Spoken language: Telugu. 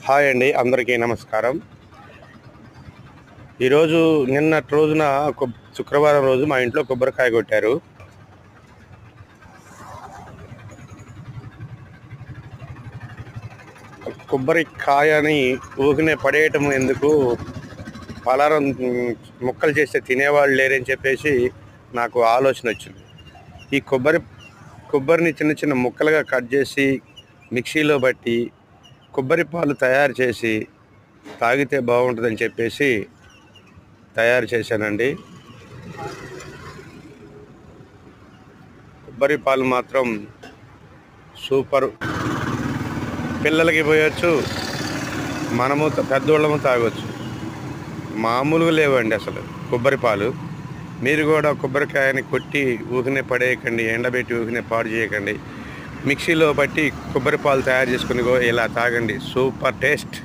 హాయ్ అండి, అందరికీ నమస్కారం. ఈరోజు నిన్నటి రోజున శుక్రవారం రోజు మా ఇంట్లో కొబ్బరికాయ కొట్టారు. కొబ్బరికాయని ఊరినే పడేయటం ఎందుకు, పలారం ముక్కలు చేస్తే తినేవాళ్ళు లేరని చెప్పేసి నాకు ఆలోచన వచ్చింది. ఈ కొబ్బరిని చిన్న చిన్న ముక్కలుగా కట్ చేసి మిక్సీలో బట్టి కొబ్బరి పాలు తయారు చేసి తాగితే బాగుంటుందని చెప్పేసి తయారు చేశానండి. కొబ్బరి పాలు మాత్రం సూపర్. పిల్లలకి పోయొచ్చు, మనము పెద్దోళ్ళము తాగొచ్చు. మామూలుగా లేవండి అసలు కొబ్బరి పాలు. మీరు కూడా కొబ్బరికాయని కొట్టి ఊరినే పడేయకండి, ఎండబెట్టి ఊరినే పాడు చేయకండి. మిక్సీలో బట్టి కొబ్బరి పాలు తయారు చేసుకుని ఇలా తాగండి, సూపర్ టేస్ట్.